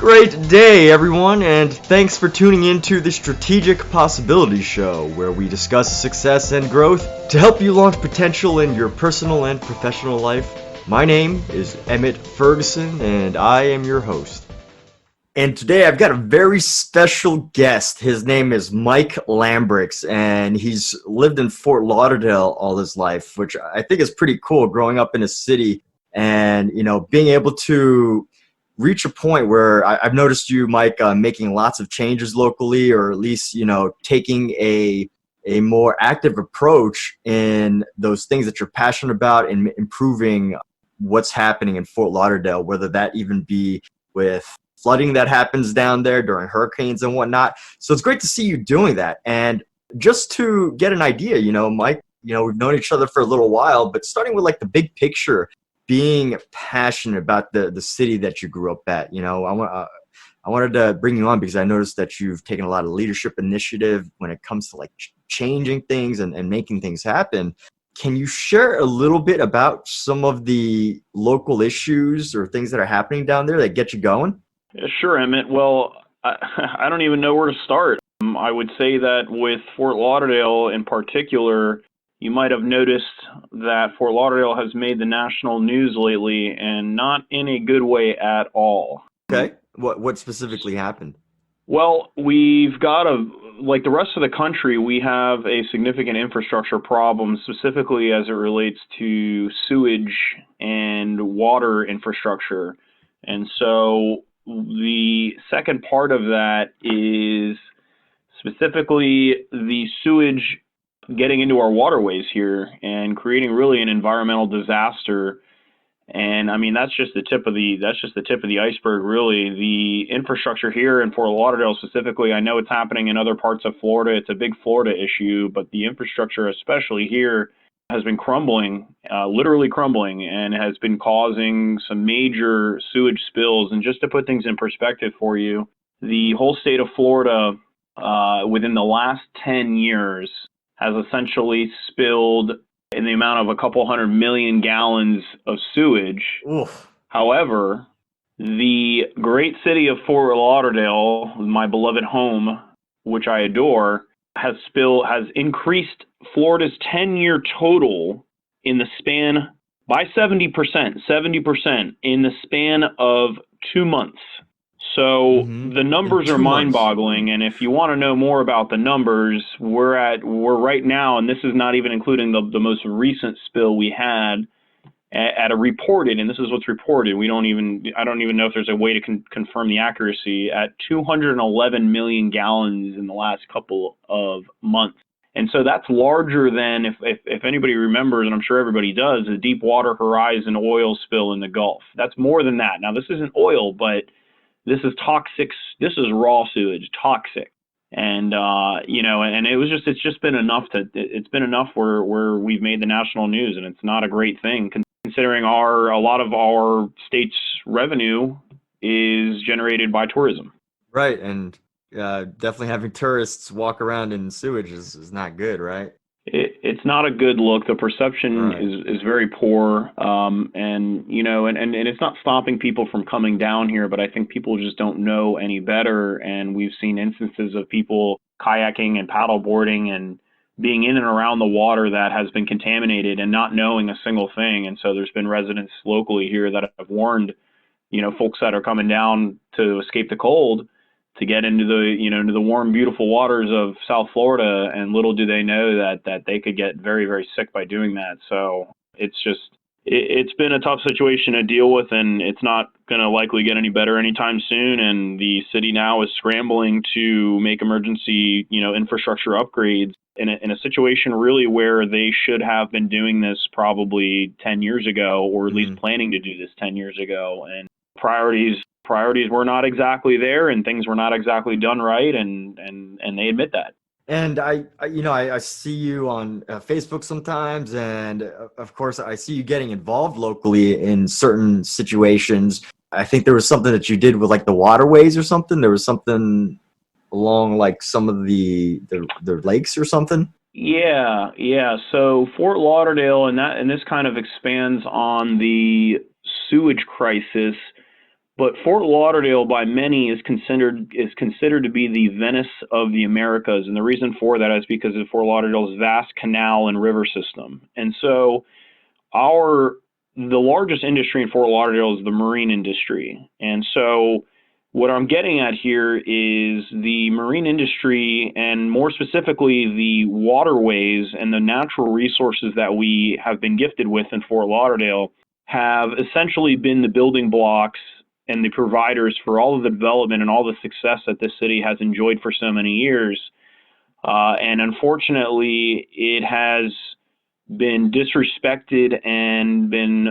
Great day, everyone, and thanks for tuning into the Strategic Possibilities Show, where we discuss success and growth to help you launch potential in your personal and professional life. My name is Emmett Ferguson, and I am your host. And today I've got a very special guest. His name is Mike Lambrechts, and he's lived in Fort Lauderdale all his life, which I think is pretty cool, growing up in a city and, being able to reach a point where I've noticed you, Mike, making lots of changes locally, or at least, taking a more active approach in those things that you're passionate about and improving what's happening in Fort Lauderdale, whether that even be with flooding that happens down there during hurricanes and whatnot. So it's great to see you doing that. And just to get an idea, Mike, we've known each other for a little while, but starting with like the big picture, being passionate about the city that you grew up at, I wanted to bring you on because I noticed that you've taken a lot of leadership initiative when it comes to like changing things and making things happen. Can you share a little bit about some of the local issues or things that are happening down there that get you going? Yeah, sure, Emmett. Well, I don't even know where to start. I would say that with Fort Lauderdale in particular, you might have noticed that Fort Lauderdale has made the national news lately, and not in a good way at all. Okay. What specifically happened? Well, we've got like the rest of the country, we have a significant infrastructure problem, specifically as it relates to sewage and water infrastructure. And so the second part of that is specifically the sewage getting into our waterways here and creating really an environmental disaster. And I mean, that's just the tip of the iceberg, really. The infrastructure here in Fort Lauderdale specifically, I know it's happening in other parts of Florida. It's a big Florida issue, but the infrastructure, especially here, has been crumbling, literally crumbling, and has been causing some major sewage spills. And just to put things in perspective for you, the whole state of Florida, within the last 10 years, has essentially spilled in the amount of a couple 100 million gallons of sewage. Oof. However, the great city of Fort Lauderdale, my beloved home, which I adore, has increased Florida's 10-year total in the span by 70% in the span of 2 months. So the numbers are mind-boggling, and if you want to know more about the numbers, we're right now, and this is not even including the most recent spill we had at a reported, and this is what's reported. I don't even know if there's a way to confirm the accuracy, at 211 million gallons in the last couple of months. And so that's larger than, if anybody remembers, and I'm sure everybody does, the Deepwater Horizon oil spill in the Gulf. That's more than that. Now, this isn't oil, but this is toxic. This is raw sewage, toxic. And, and it's just been enough it's been enough where we've made the national news, and it's not a great thing considering a lot of our state's revenue is generated by tourism. Right. And definitely having tourists walk around in sewage is not good, right? It's not a good look. The perception is very poor, and it's not stopping people from coming down here, but I think people just don't know any better. And we've seen instances of people kayaking and paddleboarding and being in and around the water that has been contaminated and not knowing a single thing. And so there's been residents locally here that have warned, folks that are coming down to escape the cold to get into the warm, beautiful waters of South Florida, and little do they know that they could get very, very sick by doing that. So it's been a tough situation to deal with, and it's not going to likely get any better anytime soon. And the city now is scrambling to make emergency, infrastructure upgrades in a situation really where they should have been doing this probably 10 years ago, or at least planning to do this 10 years ago. And priorities were not exactly there, and things were not exactly done right, and they admit that. And I see you on Facebook sometimes, and of course I see you getting involved locally in certain situations. I think there was something that you did with like the Waterways or something. There was something along like some of the lakes or something. Yeah. So Fort Lauderdale, and this kind of expands on the sewage crisis. But Fort Lauderdale, by many, is considered to be the Venice of the Americas, and the reason for that is because of Fort Lauderdale's vast canal and river system. And so, the largest industry in Fort Lauderdale is the marine industry. And so, what I'm getting at here is the marine industry, and more specifically, the waterways and the natural resources that we have been gifted with in Fort Lauderdale have essentially been the building blocks and the providers for all of the development and all the success that this city has enjoyed for so many years. And unfortunately, it has been disrespected and been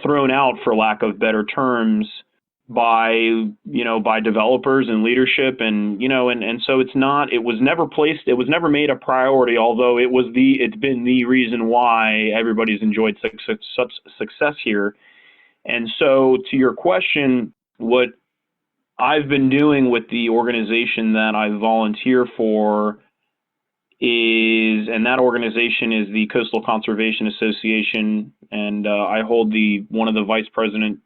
thrown out, for lack of better terms, by developers and leadership, and so it was never made a priority, although it's been the reason why everybody's enjoyed such success here. And so, to your question, what I've been doing with the organization that I volunteer for and that organization is the Coastal Conservation Association, and I hold one of the vice president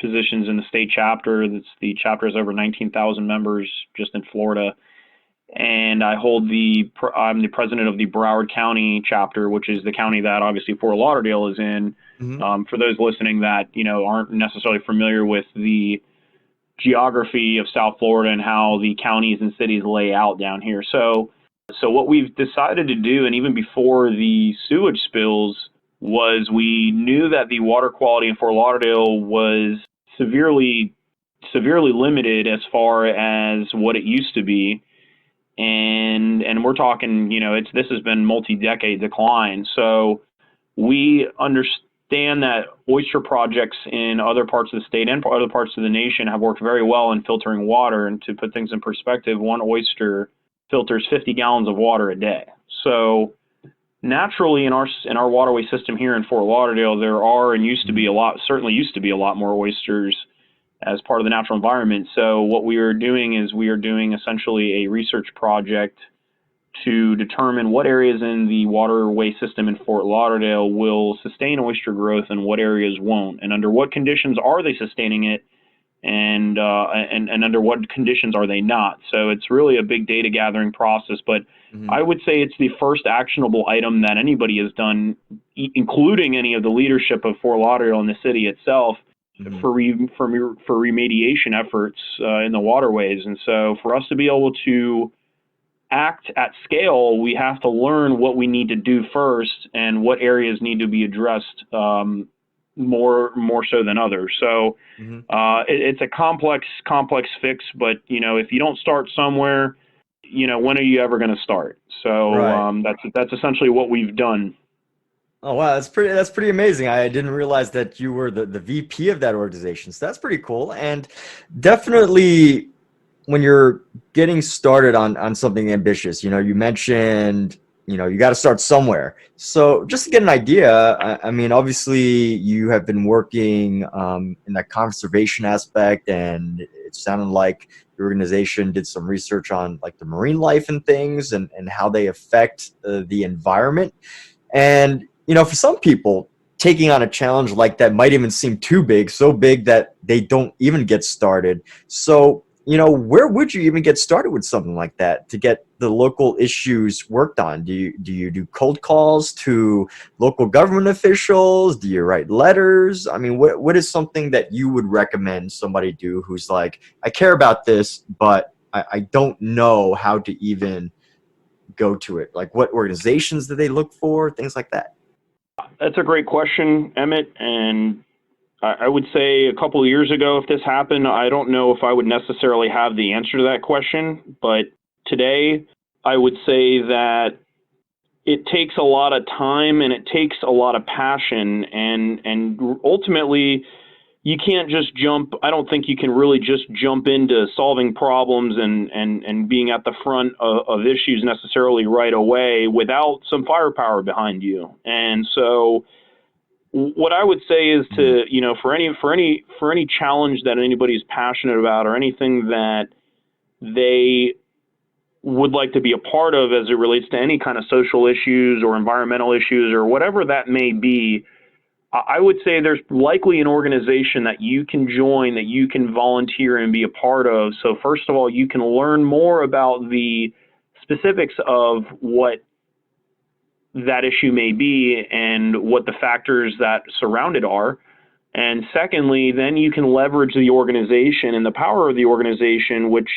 positions in the state chapter. The chapter has over 19,000 members just in Florida, and I'm the president of the Broward County chapter, which is the county that obviously Fort Lauderdale is in. Mm-hmm. For those listening that aren't necessarily familiar with the geography of South Florida and how the counties and cities lay out down here. So what we've decided to do, and even before the sewage spills, was we knew that the water quality in Fort Lauderdale was severely limited as far as what it used to be. And we're talking, this has been multi-decade decline. So we understand that oyster projects in other parts of the state and other parts of the nation have worked very well in filtering water. And to put things in perspective, one oyster filters 50 gallons of water a day. So naturally, in our waterway system here in Fort Lauderdale, there are and used to be a lot more oysters as part of the natural environment. So what we are doing is essentially a research project to determine what areas in the waterway system in Fort Lauderdale will sustain oyster growth and what areas won't, and under what conditions are they sustaining it, and under what conditions are they not. So it's really a big data gathering process, but I would say it's the first actionable item that anybody has done, including any of the leadership of Fort Lauderdale and the city itself, for remediation efforts in the waterways. And so for us to be able to act at scale, we have to learn what we need to do first and what areas need to be addressed more so than others. So it's a complex fix, but if you don't start somewhere, when are you ever going to start? So right. That's essentially what we've done. Oh wow, that's pretty amazing. I didn't realize that you were the VP of that organization. So that's pretty cool. And definitely when you're getting started on something ambitious, you mentioned you got to start somewhere. So just to get an idea, I mean, obviously you have been working in that conservation aspect, and it sounded like your organization did some research on like the marine life and things and how they affect the environment. And, for some people, taking on a challenge like that might even seem too big, so big that they don't even get started. So, where would you even get started with something like that to get the local issues worked on? Do you do cold calls to local government officials? Do you write letters? I mean, what is something that you would recommend somebody do who's like, I care about this, but I don't know how to even go to it? Like, what organizations do they look for? Things like that. That's a great question, Emmett. And I would say a couple of years ago, if this happened, I don't know if I would necessarily have the answer to that question. But today, I would say that it takes a lot of time and it takes a lot of passion. And ultimately, you can't just I don't think you can really just jump into solving problems and being at the front of issues necessarily right away without some firepower behind you. And so what I would say is to, for any challenge that anybody's passionate about or anything that they would like to be a part of as it relates to any kind of social issues or environmental issues or whatever that may be, I would say there's likely an organization that you can join, that you can volunteer and be a part of. So first of all, you can learn more about the specifics of what that issue may be and what the factors that surround it are. And secondly, then you can leverage the organization and the power of the organization, which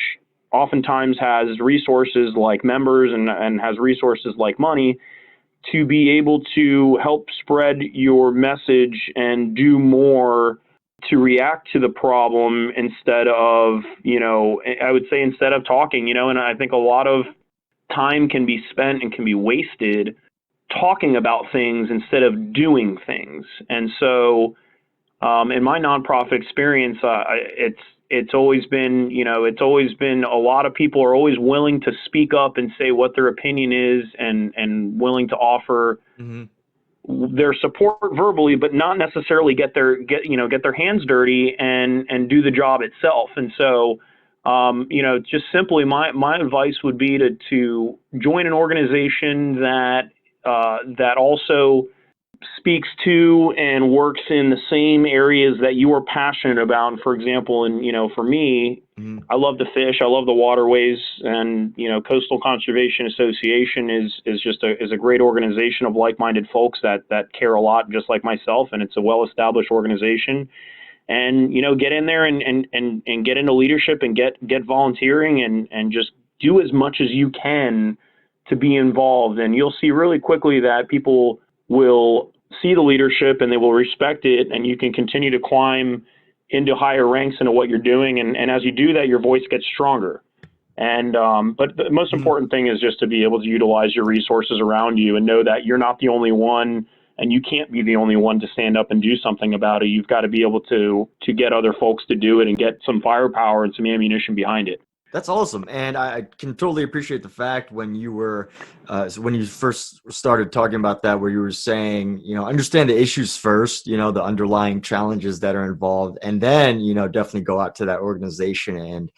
oftentimes has resources like members and has resources like money, to be able to help spread your message and do more to react to the problem instead of, I would say instead of talking, and I think a lot of time can be spent and can be wasted talking about things instead of doing things. And so in my nonprofit experience, it's always been, a lot of people are always willing to speak up and say what their opinion is and willing to offer their support verbally, but not necessarily get their hands dirty and do the job itself. And so, just simply my advice would be to join an organization that also speaks to and works in the same areas that you are passionate about. And for example, for me, I love to fish. I love the Waterways, and Coastal Conservation Association is a great organization of like-minded folks that care a lot, just like myself, and it's a well-established organization. And get in there and get into leadership and get volunteering and just do as much as you can to be involved. And you'll see really quickly that people will see the leadership and they will respect it, and you can continue to climb into higher ranks into what you're doing. And as you do that, your voice gets stronger. And but the most important thing is just to be able to utilize your resources around you and know that you're not the only one, and you can't be the only one to stand up and do something about it. You've got to be able to get other folks to do it and get some firepower and some ammunition behind it. That's awesome. And I can totally appreciate the fact when you were, when you first started talking about that, where you were saying, understand the issues first, the underlying challenges that are involved, and then, definitely go out to that organization and,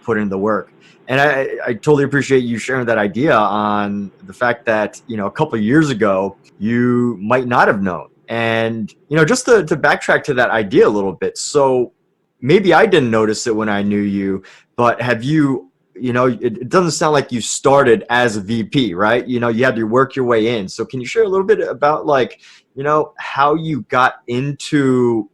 put in the work. And I totally appreciate you sharing that idea on the fact that, a couple of years ago, you might not have known. And, just to backtrack to that idea a little bit. So maybe I didn't notice it when I knew you, but have you, it doesn't sound like you started as a VP, right? You had to work your way in. So can you share a little bit about how you got into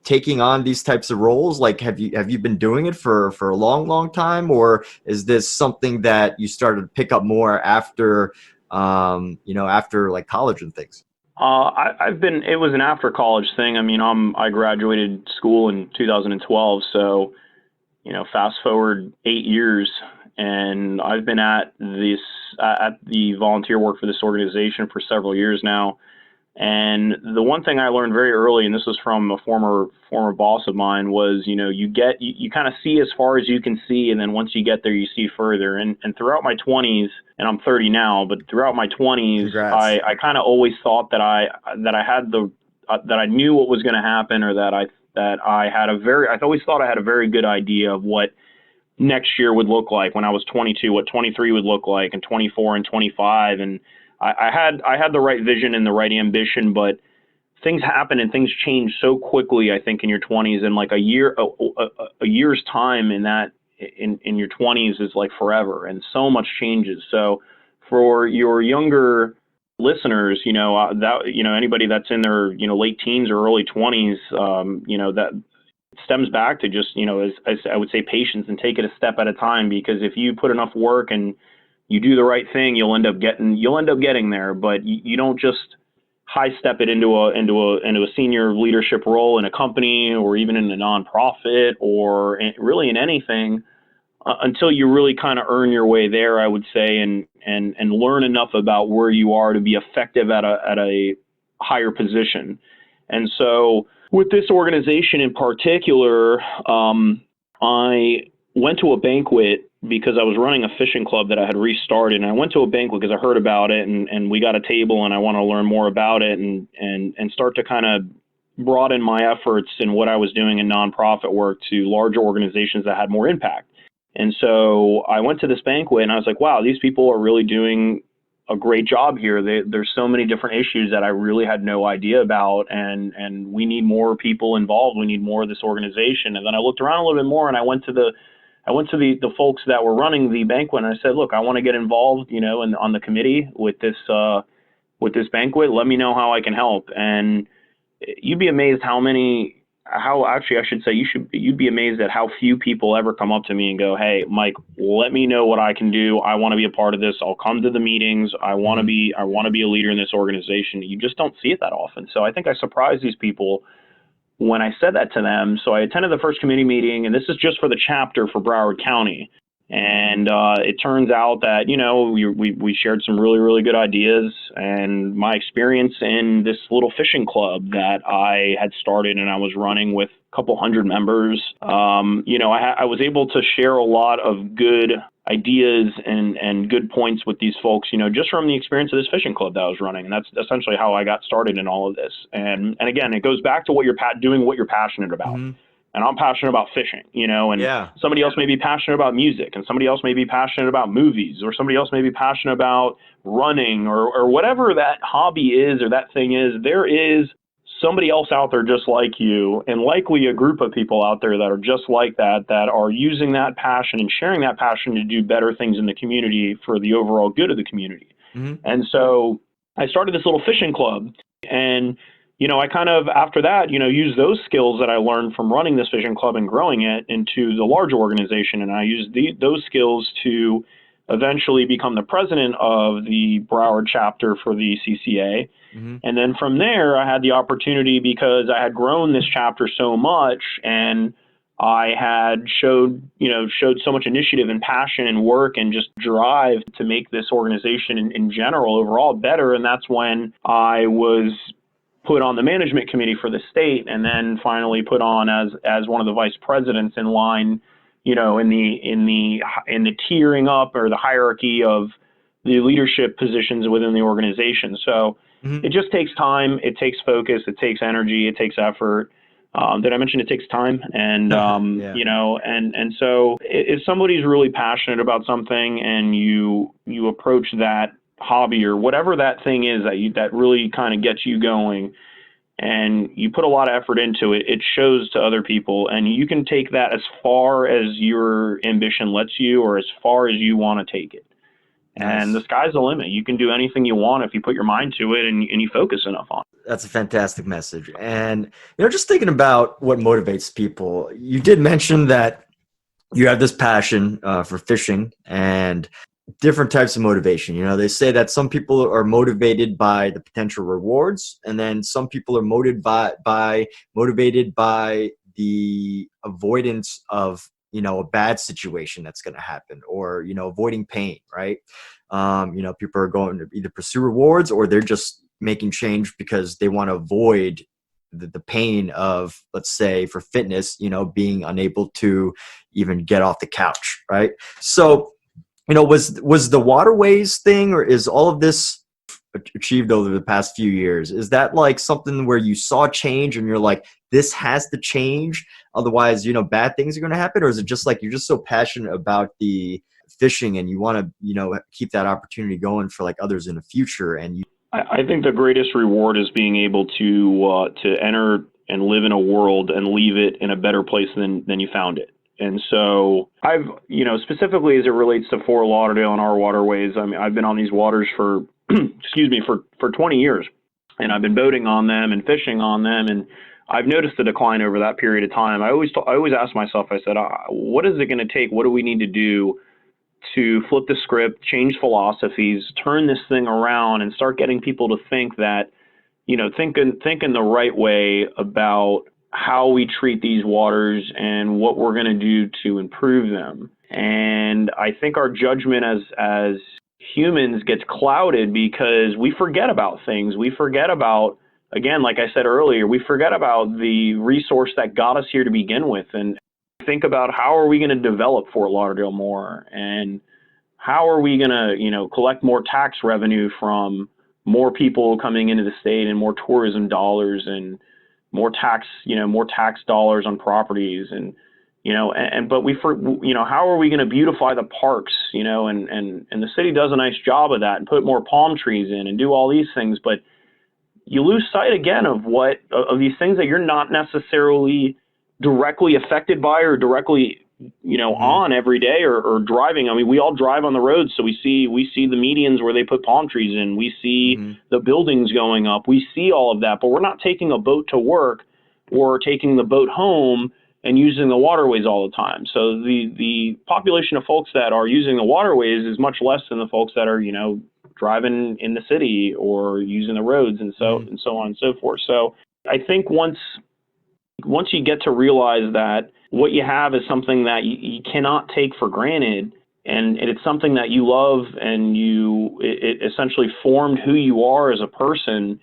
taking on these types of roles? Like, have you been doing it for a long, long time? Or is this something that you started to pick up more after, after like college and things? It was an after college thing. I mean, I graduated school in 2012. So, fast forward 8 years, and I've been at the volunteer work for this organization for several years now. And the one thing I learned very early, and this was from a former boss of mine, was, you kind of see as far as you can see. And then once you get there, you see further. And throughout my 20s, and I'm 30 now, but throughout my 20s, Congrats. I kind of always thought that I knew what was going to happen, or that I always thought I had a very good idea of what next year would look like when I was 22, what 23 would look like, and 24 and 25. And I had the right vision and the right ambition, but things happen and things change so quickly, I think, in your 20s. And like a year's time in your 20s is like forever, and so much changes. So for your younger listeners, anybody that's in their, late teens or early 20s, that stems back to just, as I would say, patience, and take it a step at a time. Because if you put enough work and you do the right thing, you'll end up getting there. But you don't just high step it into a senior leadership role in a company, or even in a nonprofit, or really in anything, until you really kind of earn your way there, I would say, and learn enough about where you are to be effective at a higher position. And so with this organization in particular, I went to a banquet because I was running a fishing club that I had restarted. And I went to a banquet because I heard about it, and we got a table, and I want to learn more about it and start to kind of broaden my efforts in what I was doing in nonprofit work to larger organizations that had more impact. And so I went to this banquet, and I was like, wow, these people are really doing a great job here. There's so many different issues that I really had no idea about, and we need more people involved. We need more of this organization. And then I looked around a little bit more, and I went to the folks that were running the banquet, and I said, look, I want to get involved, on the committee with this banquet. Let me know how I can help. And you'd be amazed you'd be amazed at how few people ever come up to me and go, hey, Mike, let me know what I can do. I want to be a part of this. I'll come to the meetings. I want to be a leader in this organization. You just don't see it that often. So I think I surprised these people when I said that to them. So I attended the first committee meeting, and this is just for the chapter for Broward County. And it turns out that, we shared some really, really good ideas, and my experience in this little fishing club that I had started and I was running with a couple hundred members, I was able to share a lot of good ideas and good points with these folks, just from the experience of this fishing club that I was running. And that's essentially how I got started in all of this. And again, it goes back to what you're doing, what you're passionate about. Mm-hmm. And I'm passionate about fishing, and somebody else may be passionate about music, and somebody else may be passionate about movies, or somebody else may be passionate about running, or whatever that hobby is or that thing is. There is somebody else out there just like you, and likely a group of people out there that are just like that are using that passion and sharing that passion to do better things in the community for the overall good of the community. Mm-hmm. And so I started this little fishing club, and I kind of, after that, used those skills that I learned from running this fishing club and growing it into the larger organization. And I used those skills to eventually become the president of the Broward chapter for the CCA. Mm-hmm. And then from there, I had the opportunity, because I had grown this chapter so much, and I had showed so much initiative and passion and work and just drive to make this organization in general overall better. And that's when I was put on the management committee for the state, and then finally put on as one of the vice presidents in line, in the tiering up or the hierarchy of the leadership positions within the organization. So It just takes time, it takes focus, it takes energy, it takes effort. Did I mention it takes time? And and so if somebody's really passionate about something, and you approach that hobby or whatever that thing is that really kind of gets you going, and you put a lot of effort into it, it shows to other people, and you can take that as far as your ambition lets you, or as far as you want to take it. Nice. And the sky's the limit. You can do anything you want if you put your mind to it and you focus enough on it. That's a fantastic message. And just thinking about what motivates people, you did mention that you have this passion for fishing and different types of motivation. They say that some people are motivated by the potential rewards, and then some people are motivated by the avoidance of a bad situation that's going to happen, or avoiding pain, right? People are going to either pursue rewards, or they're just making change because they want to avoid the pain of, let's say, for fitness, being unable to even get off the couch, right? So was the Waterways thing, or is all of this achieved over the past few years? Is that like something where you saw change and you're like, this has to change, otherwise, bad things are going to happen? Or is it just like you're just so passionate about the fishing and you want to, keep that opportunity going for like others in the future? And I think the greatest reward is being able to enter and live in a world and leave it in a better place than you found it. And so I've, specifically as it relates to Fort Lauderdale and our waterways, I mean, I've been on these waters for, for 20 years, and I've been boating on them and fishing on them. And I've noticed a decline over that period of time. I always ask myself, I said, what is it going to take? What do we need to do to flip the script, change philosophies, turn this thing around, and start getting people to think that, think in the right way about how we treat these waters and what we're going to do to improve them. And I think our judgment as humans gets clouded because we forget about things. We forget about, again, like I said earlier, we forget about the resource that got us here to begin with, and think about how are we going to develop Fort Lauderdale more, and how are we going to, collect more tax revenue from more people coming into the state and more tourism dollars and more tax dollars on properties. And, But how are we going to beautify the parks, and the city does a nice job of that and put more palm trees in and do all these things, but you lose sight again of these things that you're not necessarily directly affected by or directly, on every day or driving. I mean, we all drive on the roads, so we see the medians where they put palm trees in. We see the buildings going up. We see all of that, but we're not taking a boat to work or taking the boat home and using the waterways all the time. So the population of folks that are using the waterways is much less than the folks that are, driving in the city or using the roads and so on and so forth. So I think once you get to realize that what you have is something that you cannot take for granted, and it's something that you love, and it essentially formed who you are as a person,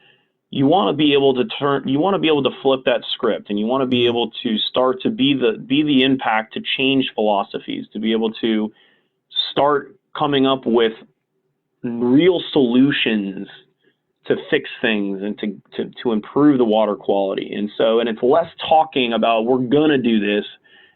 you want to be able to flip that script, and you want to be able to start to be the impact to change philosophies, to be able to start coming up with real solutions to fix things and to improve the water quality. And it's less talking about we're going to do this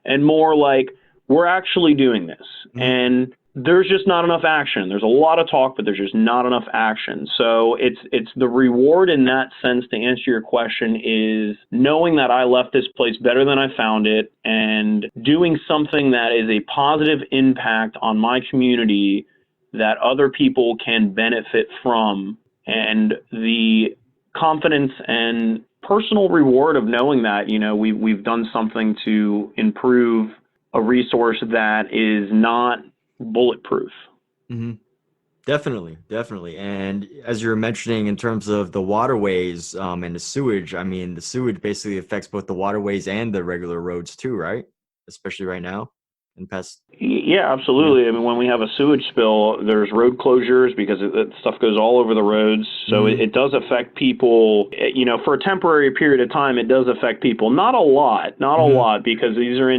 and more like we're actually doing this. And there's just not enough action. There's a lot of talk, but there's just not enough action. So it's the reward in that sense, to answer your question, is knowing that I left this place better than I found it and doing something that is a positive impact on my community that other people can benefit from, and the confidence and personal reward of knowing that, we've done something to improve a resource that is not bulletproof. Definitely. And as you were mentioning in terms of the waterways and the sewage, I mean, the sewage basically affects both the waterways and the regular roads too, right? Especially right now. Yeah, absolutely. I mean, when we have a sewage spill, there's road closures because stuff goes all over the roads. So it does affect people, for a temporary period of time. It does affect people. Not a lot, because these are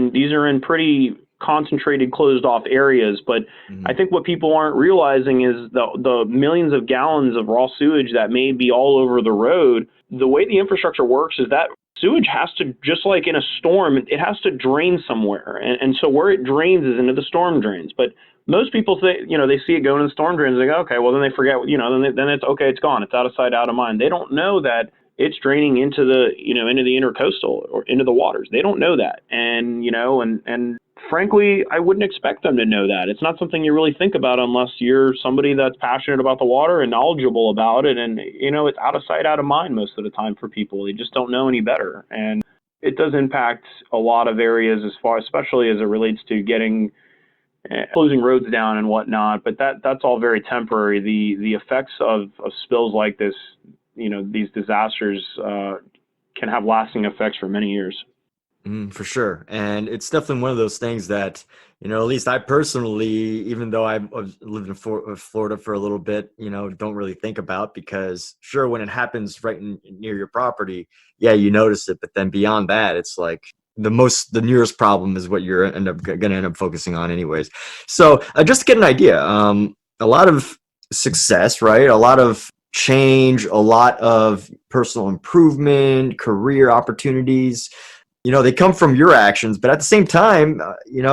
in pretty concentrated, closed off areas. But I think what people aren't realizing is the millions of gallons of raw sewage that may be all over the road. The way the infrastructure works is that sewage has to, just like in a storm, it has to drain somewhere. And so where it drains is into the storm drains. But most people say, they see it going in the storm drains. They go, okay, well, then they forget, then it's okay, it's gone. It's out of sight, out of mind. They don't know that it's draining into the, into the intercoastal or into the waters. They don't know that. And, and frankly, I wouldn't expect them to know that. It's not something you really think about unless you're somebody that's passionate about the water and knowledgeable about it. And, it's out of sight, out of mind most of the time for people. They just don't know any better. And it does impact a lot of areas especially as it relates to closing roads down and whatnot. But that's all very temporary. The effects of spills like this, these disasters can have lasting effects for many years. For sure. And it's definitely one of those things that, at least I personally, even though I've lived in Florida for a little bit, don't really think about, because sure, when it happens right near your property, yeah, you notice it. But then beyond that, it's like the nearest problem is what you're going to end up focusing on anyways. So just to get an idea, a lot of success, right? A lot of change, a lot of personal improvement, career opportunities, they come from your actions, but at the same time,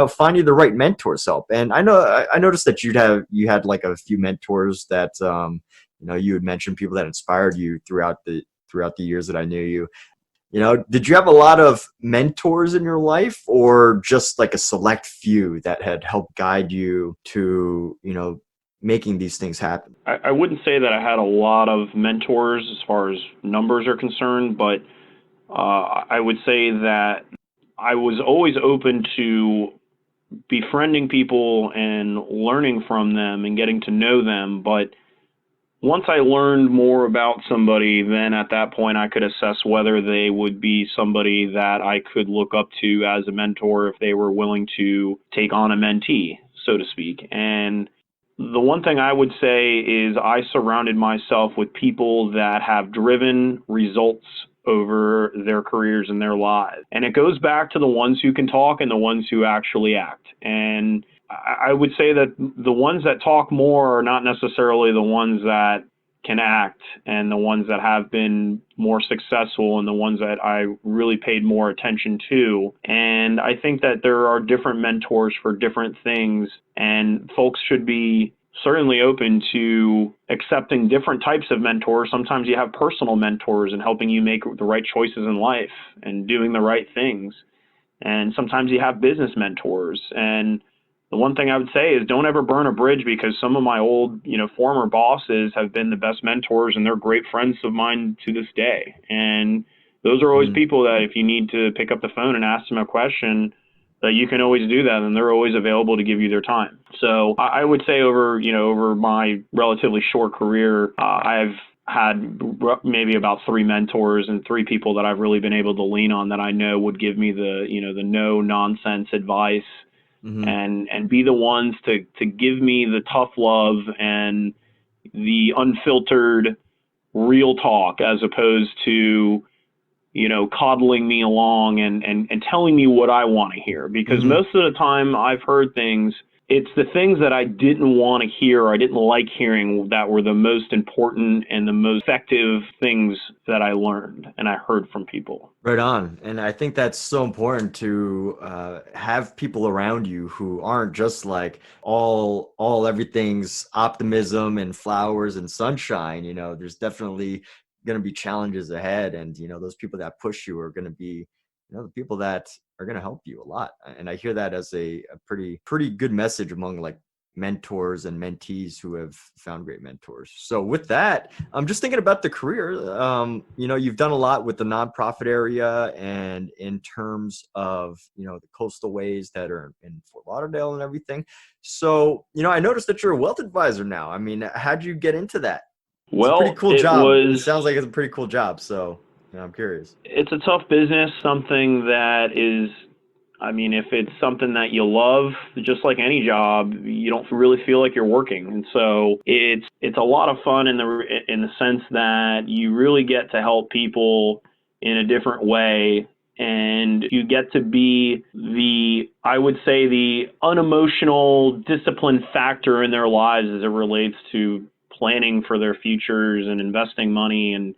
finding the right mentors help. And I noticed that you had like a few mentors that, you had mentioned, people that inspired you throughout the years that I knew you. Did you have a lot of mentors in your life, or just like a select few that had helped guide you to, making these things happen? I wouldn't say that I had a lot of mentors as far as numbers are concerned, but I would say that I was always open to befriending people and learning from them and getting to know them. But once I learned more about somebody, then at that point I could assess whether they would be somebody that I could look up to as a mentor if they were willing to take on a mentee, so to speak. And the one thing I would say is I surrounded myself with people that have driven results over their careers and their lives. And it goes back to the ones who can talk and the ones who actually act. And I would say that the ones that talk more are not necessarily the ones that can act, and the ones that have been more successful, and the ones that I really paid more attention to. And I think that there are different mentors for different things, and folks should be certainly open to accepting different types of mentors. Sometimes you have personal mentors and helping you make the right choices in life and doing the right things. And sometimes you have business mentors. And the one thing I would say is don't ever burn a bridge, because some of my old, former bosses have been the best mentors, and they're great friends of mine to this day. And those are always people that if you need to pick up the phone and ask them a question, that you can always do that, and they're always available to give you their time. So I would say over my relatively short career, I've had maybe about 3 mentors and 3 people that I've really been able to lean on that I know would give me the no nonsense advice. And be the ones to give me the tough love and the unfiltered real talk, as opposed to, coddling me along and telling me what I want to hear. Because most of the time I've heard things, it's the things that I didn't want to hear, or I didn't like hearing, that were the most important and the most effective things that I learned and I heard from people. Right on. And I think that's so important to have people around you who aren't just like all everything's optimism and flowers and sunshine. There's definitely going to be challenges ahead, and those people that push you are going to be the people that are going to help you a lot. And I hear that as a pretty good message among like mentors and mentees who have found great mentors. So with that, I'm just thinking about the career. You've done a lot with the nonprofit area, and in terms of the coastal ways that are in Fort Lauderdale and everything. So I noticed that you're a wealth advisor now. I mean, how'd you get into that? It's a pretty cool job. It sounds like it's a pretty cool job. So I'm curious. It's a tough business, something that is, if it's something that you love, just like any job, you don't really feel like you're working. And so it's a lot of fun in the sense that you really get to help people in a different way. And you get to be the unemotional discipline factor in their lives as it relates to planning for their futures and investing money and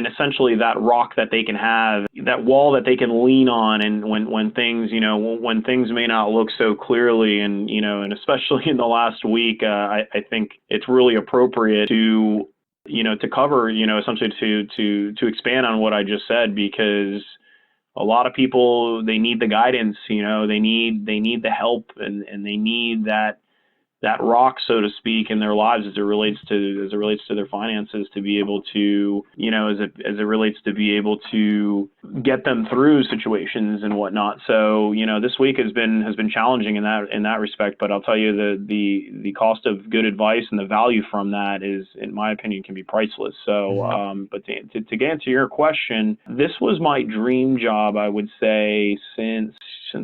essentially that rock that they can have, that wall that they can lean on. And when things, when things may not look so clearly, and especially in the last week, I think it's really appropriate to cover, essentially to expand on what I just said, because a lot of people, they need the guidance, they need the help, and they need that rock, so to speak, in their lives as it relates to their finances, to be able to, as it relates to be able to get them through situations and whatnot. So, this week has been challenging in that respect, but I'll tell you the cost of good advice and the value from that is, in my opinion, can be priceless. So, but to answer your question, this was my dream job, I would say, since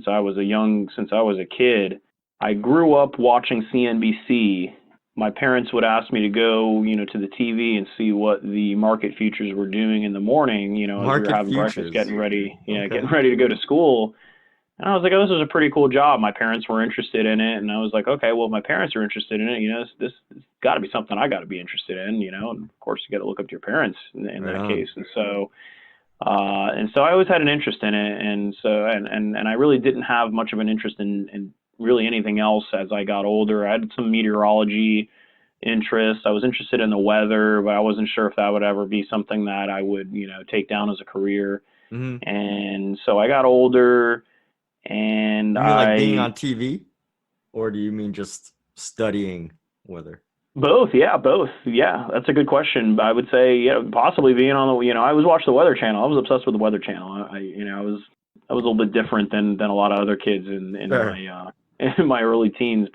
I was a kid. I grew up watching CNBC. My parents would ask me to go, to the TV and see what the market futures were doing in the morning, as we were having breakfast, getting ready to go to school. And I was like, oh, this is a pretty cool job. My parents were interested in it. And I was like, okay, well, if my parents are interested in it, this got to be something I got to be interested in, and of course you got to look up to your parents in that case. And so I always had an interest in it. And so, and I really didn't have much of an interest in really anything else as I got older. I had some meteorology interest. I was interested in the weather, but I wasn't sure if that would ever be something that I would, take down as a career. And so I got older, and you mean like being on TV, or do you mean just studying weather? Both. Yeah. That's a good question. I would say, possibly being on the, I always watched the Weather Channel. I was obsessed with the Weather Channel. I was a little bit different than a lot of other kids in my early teens,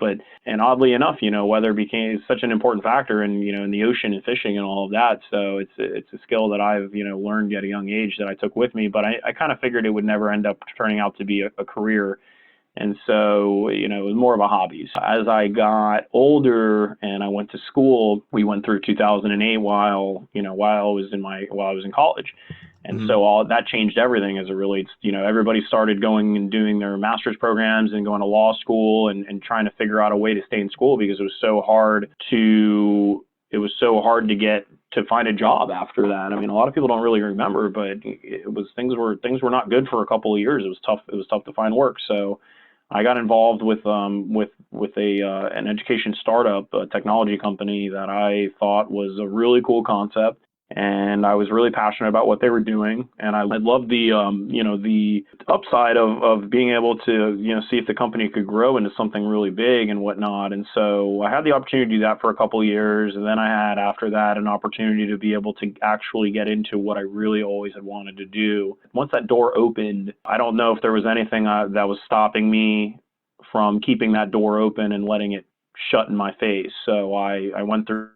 and oddly enough, weather became such an important factor in the ocean and fishing and all of that. So it's a skill that I've learned at a young age that I took with me, but I kind of figured it would never end up turning out to be a career. And so, it was more of a hobby. So as I got older and I went to school, we went through 2008 while I was in college. And so all that changed everything as it relates, everybody started going and doing their master's programs and going to law school and trying to figure out a way to stay in school, because it was so hard to it was so hard to find a job after that. I mean, a lot of people don't really remember, but things were not good for a couple of years. It was tough to find work. So I got involved with an education startup, a technology company that I thought was a really cool concept. And I was really passionate about what they were doing, and I loved the upside of being able to see if the company could grow into something really big and whatnot. And so I had the opportunity to do that for a couple of years, and then I had after that an opportunity to be able to actually get into what I really always had wanted to do. Once that door opened, I don't know if there was anything that was stopping me from keeping that door open and letting it shut in my face. So I went through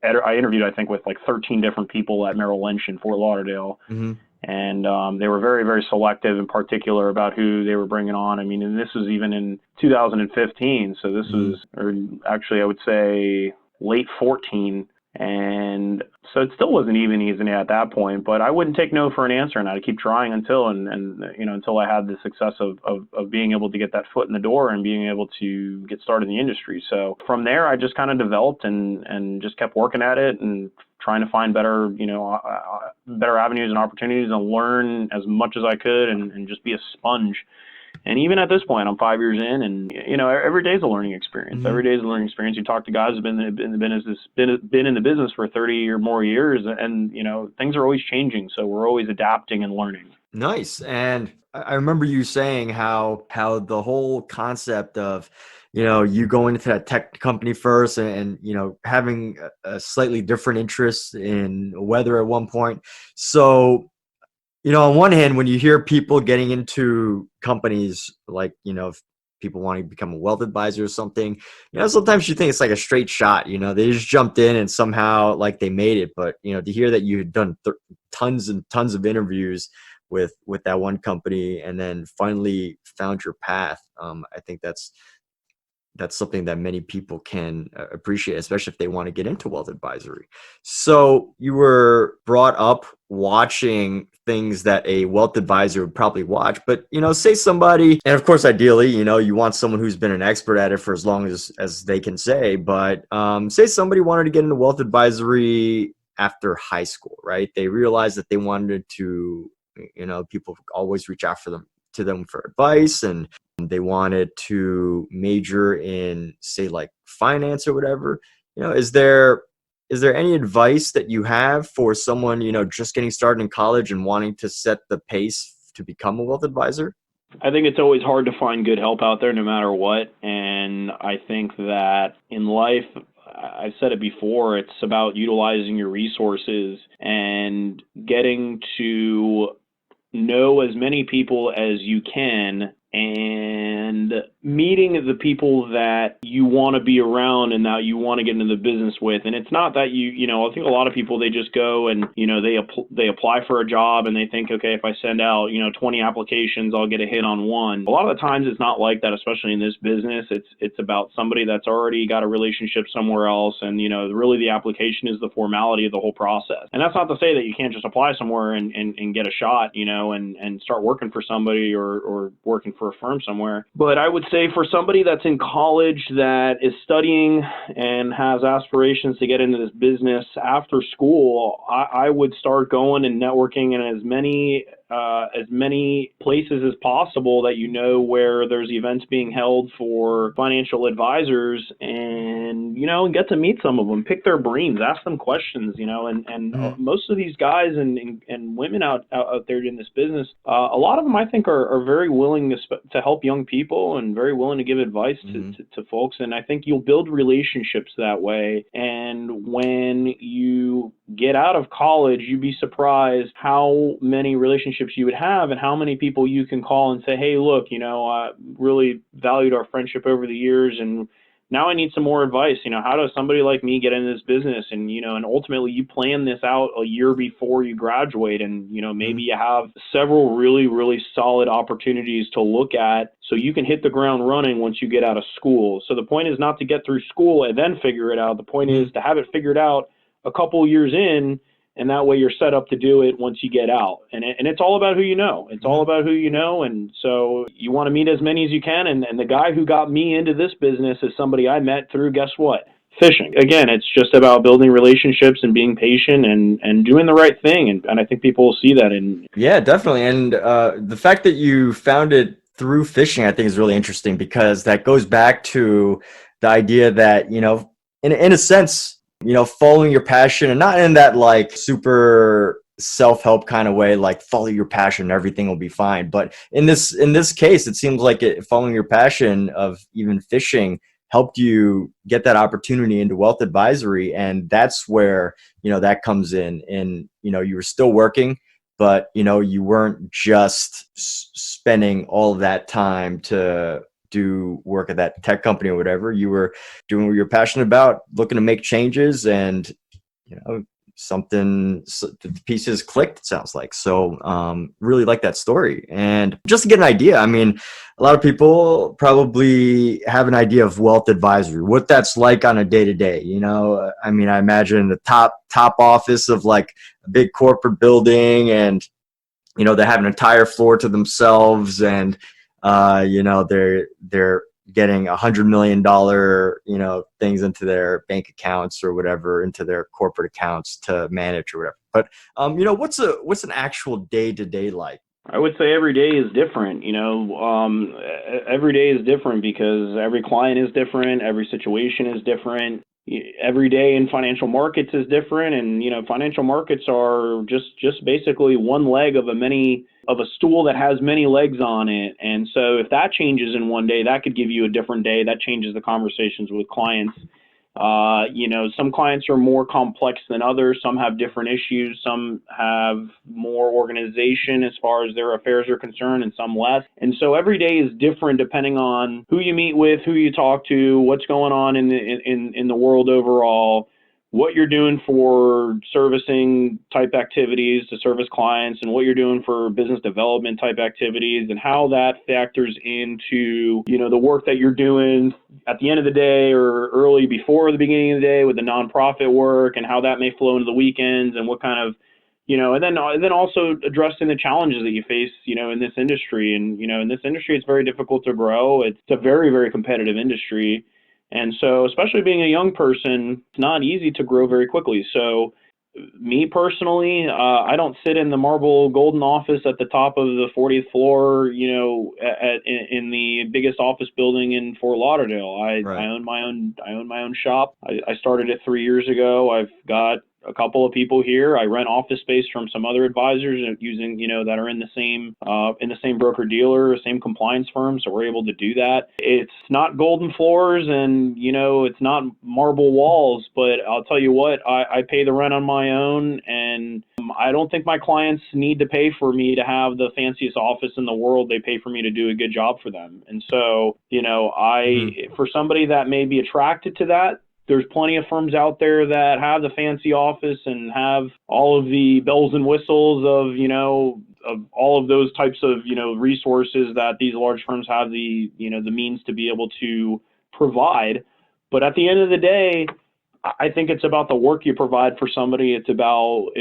I interviewed, I think, with 13 different people at Merrill Lynch in Fort Lauderdale. Mm-hmm. And they were very, very selective in particular about who they were bringing on. I mean, and this was even in 2015. So this was, or actually, I would say late 14. And so it still wasn't even easy at that point, but I wouldn't take no for an answer, and I'd keep trying until I had the success of being able to get that foot in the door and being able to get started in the industry. So from there, I just kind of developed and just kept working at it and trying to find better avenues and opportunities and learn as much as I could and just be a sponge. And even at this point, I'm 5 years in, and every day is a learning experience. Mm-hmm. Every day is a learning experience. You talk to guys who've been in the business for 30 or more years, and things are always changing. So we're always adapting and learning. Nice. And I remember you saying how the whole concept of you going into that tech company first and having a slightly different interest in weather at one point. So on one hand, when you hear people getting into companies like, if people want to become a wealth advisor or something, sometimes you think it's like a straight shot, they just jumped in and somehow they made it. But, to hear that you had done tons and tons of interviews with that one company and then finally found your path, I think that's something that many people can appreciate, especially if they want to get into wealth advisory. So you were brought up watching things that a wealth advisor would probably watch, but say somebody, and of course ideally you want someone who's been an expert at it for as long as they can say, but say somebody wanted to get into wealth advisory after high school, right? They realized that they wanted to, people always reach out to them for advice, and they wanted to major in, say, finance or whatever. Is there any advice that you have for someone, just getting started in college and wanting to set the pace to become a wealth advisor? I think it's always hard to find good help out there no matter what. And I think that in life, I've said it before, it's about utilizing your resources and getting to know as many people as you can and meeting the people that you want to be around and that you want to get into the business with. And it's not that I think a lot of people, they just go and, they apply for a job and they think, okay, if I send out, 20 applications, I'll get a hit on one. A lot of the times it's not like that, especially in this business. It's about somebody that's already got a relationship somewhere else. And, really the application is the formality of the whole process. And that's not to say that you can't just apply somewhere and get a shot, and start working for somebody or working for a firm somewhere. But I would say for somebody that's in college that is studying and has aspirations to get into this business after school, I would start going and networking in as many places as possible that where there's events being held for financial advisors, and get to meet some of them, pick their brains, ask them questions, and most of these guys and women out there in this business, a lot of them I think are very willing to help young people and very willing to give advice to folks, and I think you'll build relationships that way. And when you get out of college, you'd be surprised how many relationships you would have and how many people you can call and say, hey, look, I really valued our friendship over the years, and now I need some more advice. How does somebody like me get into this business? And, and ultimately you plan this out a year before you graduate, and, maybe you have several really, really solid opportunities to look at so you can hit the ground running once you get out of school. So the point is not to get through school and then figure it out. The point is to have it figured out a couple of years in, and that way you're set up to do it once you get out. And it's all about who you know. It's all about who you know. And so you want to meet as many as you can. And the guy who got me into this business is somebody I met through, guess what? fishing. Again, it's just about building relationships and being patient and doing the right thing. And I think people will see that in. Yeah, definitely. And the fact that you found it through fishing, I think is really interesting because that goes back to the idea that, in a sense, following your passion and not in that like super self-help kind of way, like follow your passion, everything will be fine. But in this case, it seems like following your passion of even fishing helped you get that opportunity into wealth advisory. And that's where, that comes in. And, you were still working, but you weren't just spending all of that time to do work at that tech company or whatever. You were doing what you're passionate about, looking to make changes, and the pieces clicked, it sounds like. So really like that story. And just to get an idea, I mean, a lot of people probably have an idea of wealth advisory, what that's like on a day-to-day. I mean, I imagine the top office of like a big corporate building, and they have an entire floor to themselves, and they're getting $100 million, things into their bank accounts or whatever, into their corporate accounts to manage or whatever. But what's an actual day to day like? I would say every day is different. Every day is different because every client is different, every situation is different. Every day in financial markets is different, and financial markets are just basically one leg of a stool that has many legs on it. And so if that changes in one day, that could give you a different day. That changes the conversations with clients. Some clients are more complex than others. Some have different issues. Some have more organization as far as their affairs are concerned, and some less. And so every day is different depending on who you meet with, who you talk to, what's going on in the world overall, what you're doing for servicing type activities to service clients, and what you're doing for business development type activities, and how that factors into, the work that you're doing at the end of the day or early before the beginning of the day with the nonprofit work, and how that may flow into the weekends, and what kind of, and then also addressing the challenges that you face, in this industry. And, in this industry, it's very difficult to grow. It's a very, very competitive industry. And so, especially being a young person, it's not easy to grow very quickly. So me personally, I don't sit in the marble golden office at the top of the 40th floor, in the biggest office building in Fort Lauderdale. I own my own shop. I started it 3 years ago. I've got a couple of people here. I rent office space from some other advisors using, that are in the same broker dealer, same compliance firm. So we're able to do that. It's not golden floors and, it's not marble walls, but I'll tell you what, I pay the rent on my own, and I don't think my clients need to pay for me to have the fanciest office in the world. They pay for me to do a good job for them. And so, for somebody that may be attracted to that, there's plenty of firms out there that have the fancy office and have all of the bells and whistles of, of all of those types of, resources that these large firms have the means to be able to provide. But at the end of the day, I think it's about the work you provide for somebody. It's about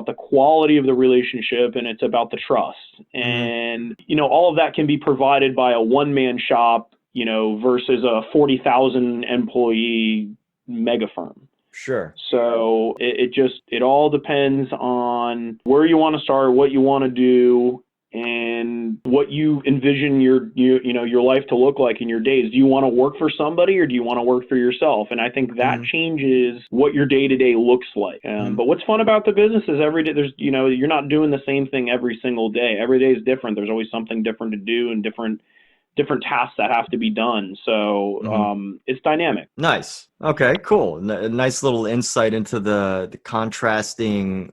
the quality of the relationship, and it's about the trust. And, all of that can be provided by a one-man shop, versus a 40,000 employee mega firm. Sure. So it all depends on where you want to start, what you want to do, and what you envision your life to look like in your days. Do you want to work for somebody, or do you want to work for yourself? And I think that changes what your day-to-day looks like. But what's fun about the business is every day you're not doing the same thing every single day. Every day is different. There's always something different to do and different tasks that have to be done. So it's dynamic. Nice. Okay, cool. A nice little insight into the contrasting,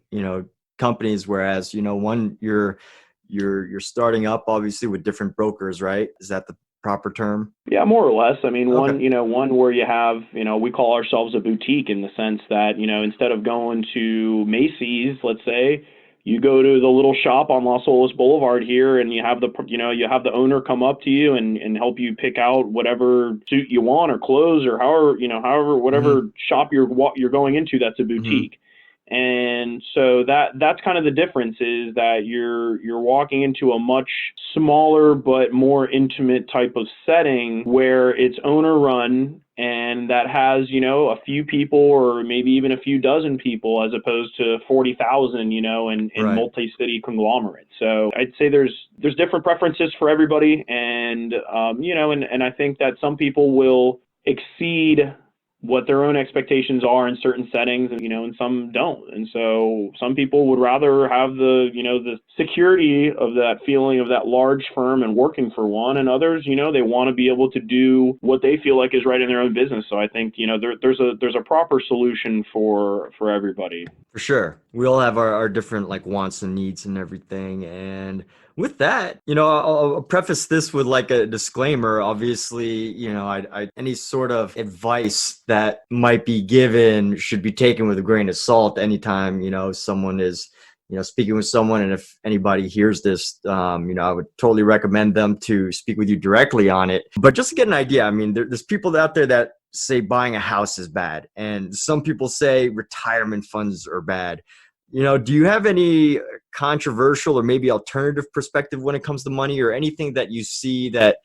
companies. Whereas, one you're starting up obviously with different brokers, right? Is that the proper term? Yeah, more or less. I mean, one where you have, we call ourselves a boutique in the sense that, instead of going to Macy's, let's say, you go to the little shop on Las Olas Boulevard here, and you have the owner come up to you and help you pick out whatever suit you want or clothes or however whatever shop you're going into. That's a boutique. And so that's kind of the difference, is that you're walking into a much smaller but more intimate type of setting where it's owner run, and that has, a few people or maybe even a few dozen people, as opposed to 40,000, in Right. multi-city conglomerates. So I'd say there's different preferences for everybody. And, and I think that some people will exceed what their own expectations are in certain settings, and some don't. And so some people would rather have the security of that feeling of that large firm and working for one, and others, they want to be able to do what they feel like is right in their own business. So I think, there's a proper solution for everybody. For sure. We all have our different like wants and needs and everything. And with that, I'll preface this with like a disclaimer. Obviously, any sort of advice that might be given should be taken with a grain of salt anytime, someone is, speaking with someone. And if anybody hears this, I would totally recommend them to speak with you directly on it. But just to get an idea, I mean, there's people out there that say buying a house is bad, and some people say retirement funds are bad. Do you have any controversial or maybe alternative perspective when it comes to money, or anything that you see that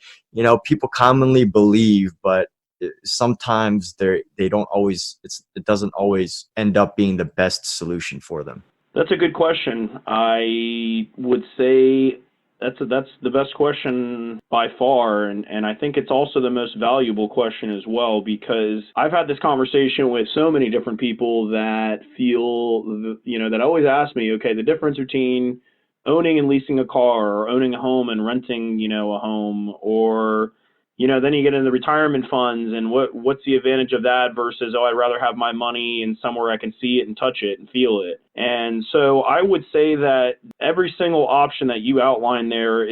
people commonly believe, but sometimes they don't always, it doesn't always end up being the best solution for them? That's a good question. I would say that's the best question by far, and I think it's also the most valuable question as well, because I've had this conversation with so many different people that feel, that always ask me, okay, the difference between owning and leasing a car, or owning a home and renting, a home, or then you get into retirement funds, and what's the advantage of that versus, oh, I'd rather have my money in somewhere I can see it and touch it and feel it. And so I would say that every single option that you outline there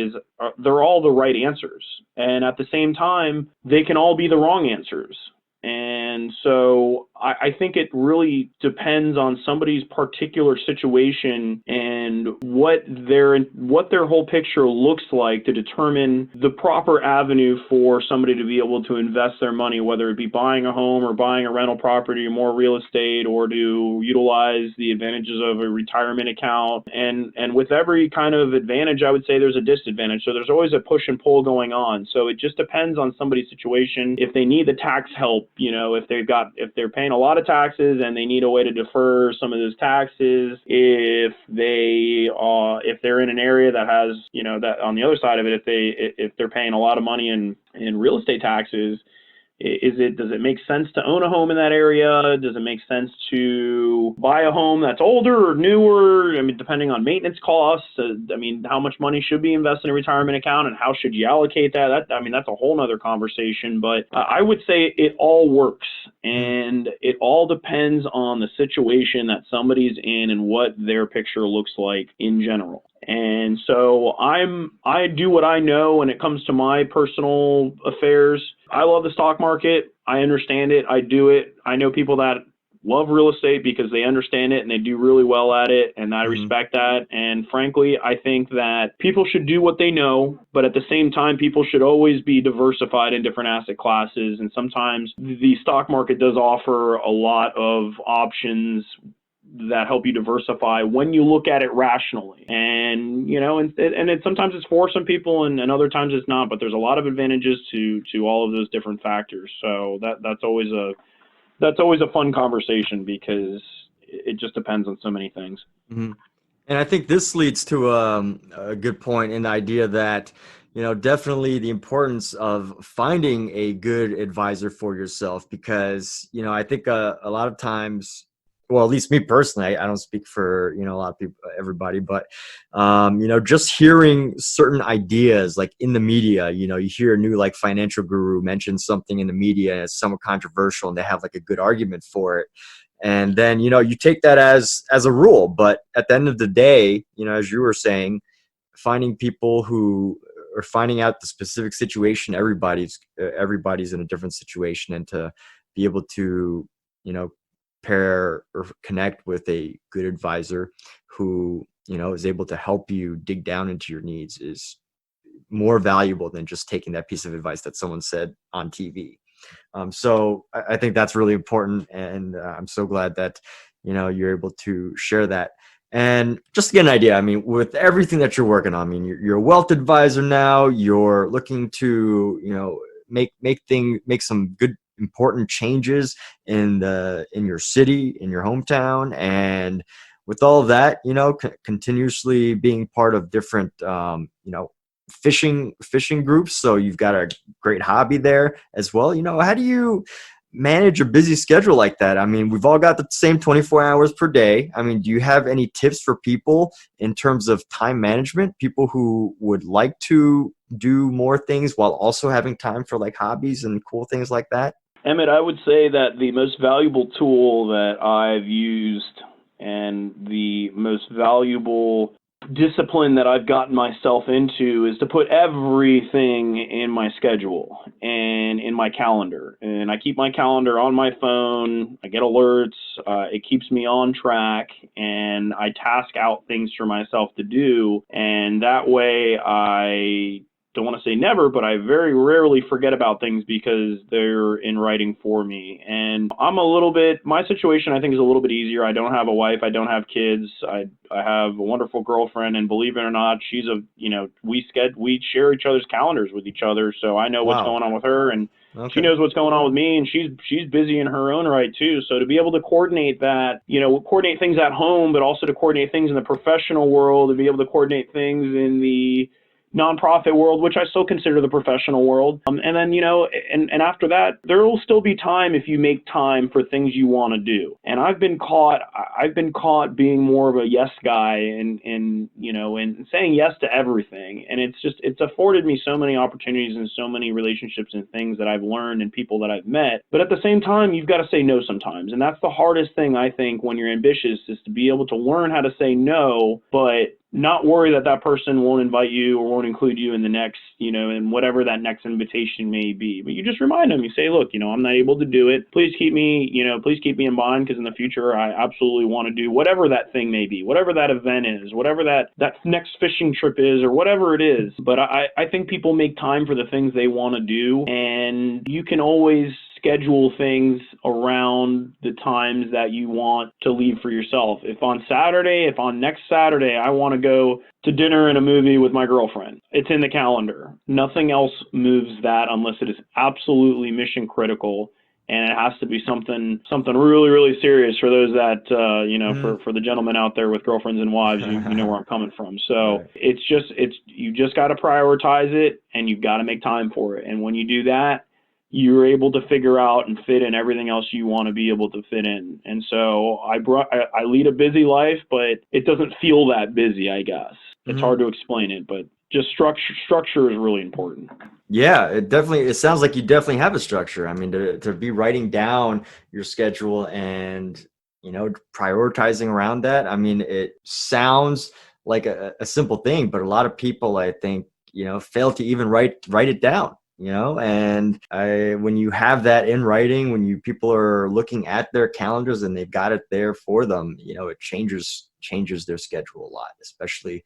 they're all the right answers. And at the same time, they can all be the wrong answers. And so I think it really depends on somebody's particular situation and what their whole picture looks like to determine the proper avenue for somebody to be able to invest their money, whether it be buying a home or buying a rental property or more real estate, or to utilize the advantages of a retirement account. And with every kind of advantage, I would say there's a disadvantage. So there's always a push and pull going on. So it just depends on somebody's situation. If they need the tax help, if they're paying a lot of taxes and they need a way to defer some of those taxes, if they're in an area that has, that on the other side of it, if they're paying a lot of money in real estate taxes, does it make sense to own a home in that area? Does it make sense to buy a home that's older or newer? I mean, depending on maintenance costs, how much money should be invested in a retirement account, and how should you allocate that? That's a whole nother conversation, but I would say it all works, and it all depends on the situation that somebody's in and what their picture looks like in general. And so I do what I know when it comes to my personal affairs. I love the stock market. I understand it. I do it. I know people that love real estate because they understand it and they do really well at it, and I respect that. And frankly, I think that people should do what they know, but at the same time, people should always be diversified in different asset classes. And sometimes the stock market does offer a lot of options that help you diversify when you look at it rationally. And sometimes it's for some people, and other times it's not, but there's a lot of advantages to all of those different factors. So that's always a fun conversation, because it just depends on so many things. Mm-hmm. And I think this leads to a good point in the idea that, definitely the importance of finding a good advisor for yourself, because, I think a lot of times, well, at least me personally, I don't speak for, a lot of people, everybody, but, just hearing certain ideas like in the media, you hear a new like financial guru mention something in the media and it's somewhat controversial and they have like a good argument for it. And then, you take that as a rule. But at the end of the day, as you were saying, finding people who are finding out the specific situation, everybody's in a different situation, and to be able to, pair or connect with a good advisor who, is able to help you dig down into your needs is more valuable than just taking that piece of advice that someone said on TV. So I think that's really important. And I'm so glad that, you're able to share that. And just to get an idea, I mean, with everything that you're working on, I mean, you're a wealth advisor now. You're looking to, make some good, important changes in your city, in your hometown, and with all of that, continuously being part of different, fishing groups. So you've got a great hobby there as well. How do you manage a busy schedule like that? I mean, we've all got the same 24 hours per day. I mean, do you have any tips for people in terms of time management? People who would like to do more things while also having time for like hobbies and cool things like that? Emmett, I would say that the most valuable tool that I've used and the most valuable discipline that I've gotten myself into is to put everything in my schedule and in my calendar. And I keep my calendar on my phone. I get alerts. It keeps me on track, and I task out things for myself to do. And that way I don't want to say never, but I very rarely forget about things because they're in writing for me. And my situation I think is a little bit easier. I don't have a wife. I don't have kids. I have a wonderful girlfriend, and believe it or not, we share each other's calendars with each other. So I know what's going on with her, and she knows what's going on with me, and she's busy in her own right too. So to be able to coordinate that, coordinate things at home, but also to coordinate things in the professional world, to be able to coordinate things in the nonprofit world, which I still consider the professional world. And then, and after that, there will still be time if you make time for things you want to do. And I've been caught being more of a yes guy and saying yes to everything. And it's afforded me so many opportunities and so many relationships and things that I've learned and people that I've met. But at the same time, you've got to say no sometimes. And that's the hardest thing, I think, when you're ambitious, is to be able to learn how to say no, but not worry that person won't invite you or won't include you in the next, in whatever that next invitation may be. But you just remind them, you say, look, I'm not able to do it. Please keep me in mind, because in the future, I absolutely want to do whatever that thing may be, whatever that event is, whatever that next fishing trip is, or whatever it is. But I think people make time for the things they want to do, and you can always schedule things around the times that you want to leave for yourself. If on next Saturday, I want to go to dinner and a movie with my girlfriend, it's in the calendar. Nothing else moves that unless it is absolutely mission critical. And it has to be something really, really serious for those that, for the gentlemen out there with girlfriends and wives, you know where I'm coming from. So right. You just got to prioritize it, and you've got to make time for it. And when you do that, you're able to figure out and fit in everything else you want to be able to fit in. And so I lead a busy life, but it doesn't feel that busy, I guess. It's hard to explain it, but just structure is really important. Yeah, it sounds like you definitely have a structure. I mean, to be writing down your schedule and, prioritizing around that. I mean, it sounds like a simple thing, but a lot of people, I think, fail to even write it down. And when you have that in writing, when people are looking at their calendars and they've got it there for them, it changes their schedule a lot, especially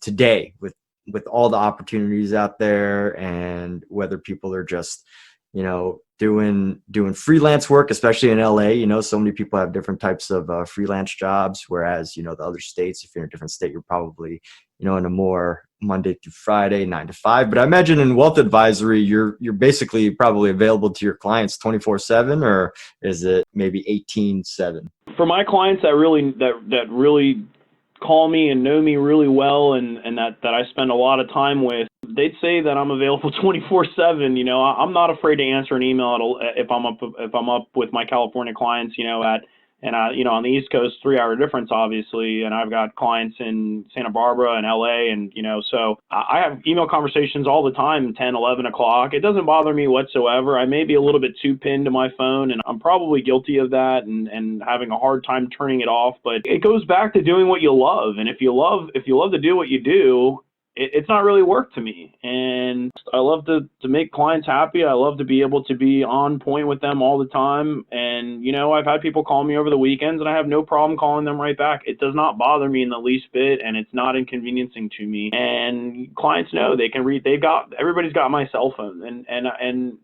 today with all the opportunities out there, and whether people are just doing freelance work, especially in LA. So many people have different types of freelance jobs, whereas the other states, if you're in a different state, you're probably in a more Monday through Friday, 9 to 5. But I imagine in wealth advisory, you're basically probably available to your clients 24/7, or is it maybe 18/7? For my clients that really call me and know me really well, and that I spend a lot of time with, they'd say that I'm available 24/7. I'm not afraid to answer an email if I'm up with my California clients, on the East Coast, 3-hour difference, obviously. And I've got clients in Santa Barbara and LA. And, so I have email conversations all the time, 10, 11 o'clock. It doesn't bother me whatsoever. I may be a little bit too pinned to my phone, and I'm probably guilty of that and having a hard time turning it off. But it goes back to doing what you love. And if you love to do what you do, it's not really work to me. And I love to make clients happy. I love to be able to be on point with them all the time. And, I've had people call me over the weekends, and I have no problem calling them right back. It does not bother me in the least bit, and it's not inconveniencing to me. And clients know they can read. Everybody's got my cell phone, and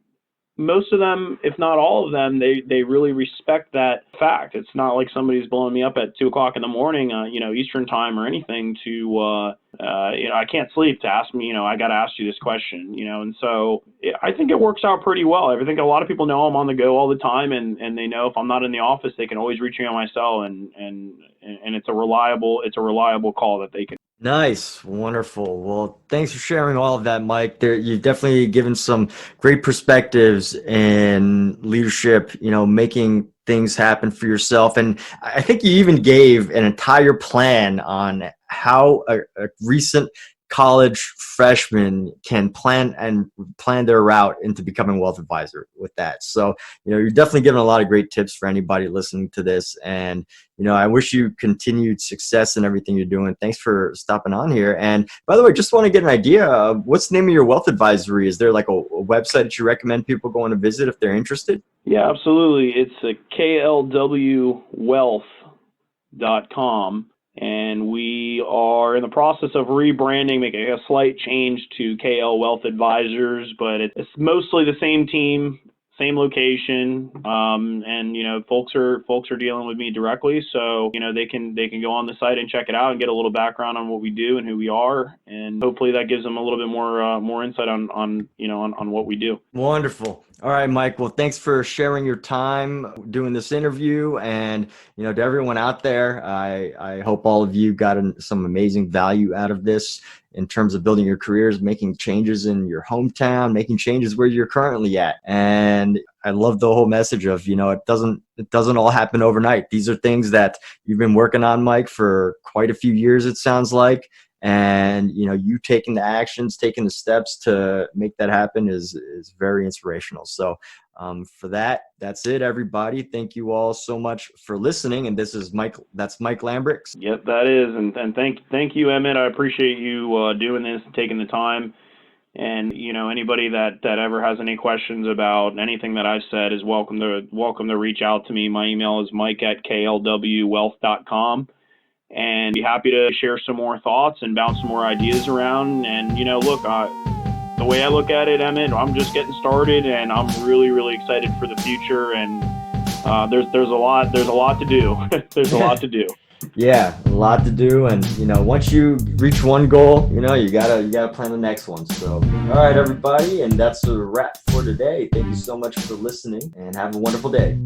most of them, if not all of them, they really respect that fact. It's not like somebody's blowing me up at 2:00 in the morning, Eastern time or anything to, I can't sleep to ask me, I got to ask you this question, and so I think it works out pretty well. I think a lot of people know I'm on the go all the time, and they know if I'm not in the office, they can always reach me on my cell, and it's a reliable call that they can. Nice. Wonderful. Well, thanks for sharing all of that, Mike. You've definitely given some great perspectives in leadership, making things happen for yourself. And I think you even gave an entire plan on how a recent college freshman can plan their route into becoming a wealth advisor with that. So, you're definitely giving a lot of great tips for anybody listening to this. And, I wish you continued success in everything you're doing. Thanks for stopping on here. And by the way, just want to get an idea of what's the name of your wealth advisory. Is there like a website that you recommend people going to visit if they're interested? Yeah, absolutely. It's KLW Wealth.com. And we are in the process of rebranding, making a slight change to KL Wealth Advisors, but it's mostly the same team, same location, and folks are dealing with me directly, so they can go on the site and check it out and get a little background on what we do and who we are, and hopefully that gives them a little bit more insight on what we do. Wonderful. All right, Mike. Well, thanks for sharing your time doing this interview, and to everyone out there, I hope all of you got some amazing value out of this in terms of building your careers, making changes in your hometown, making changes where you're currently at. And I love the whole message of, it doesn't all happen overnight. These are things that you've been working on, Mike, for quite a few years, it sounds like. And you taking the actions, taking the steps to make that happen is very inspirational. So for that's it, everybody. Thank you all so much for listening. And this is Mike. That's Mike Lambrechts. Yep, that is. And thank you, Emmett. I appreciate you doing this and taking the time. And anybody that ever has any questions about anything that I've said is welcome to reach out to me. My email is mike@klwwealth.com. And be happy to share some more thoughts and bounce some more ideas around. And look, the way I look at it, Emmett, I'm just getting started, and I'm really, really excited for the future. And there's a lot to do. There's a lot to do. Yeah, a lot to do. And once you reach one goal, you gotta plan the next one. So all right, everybody, and that's a wrap for today. Thank you so much for listening, and have a wonderful day.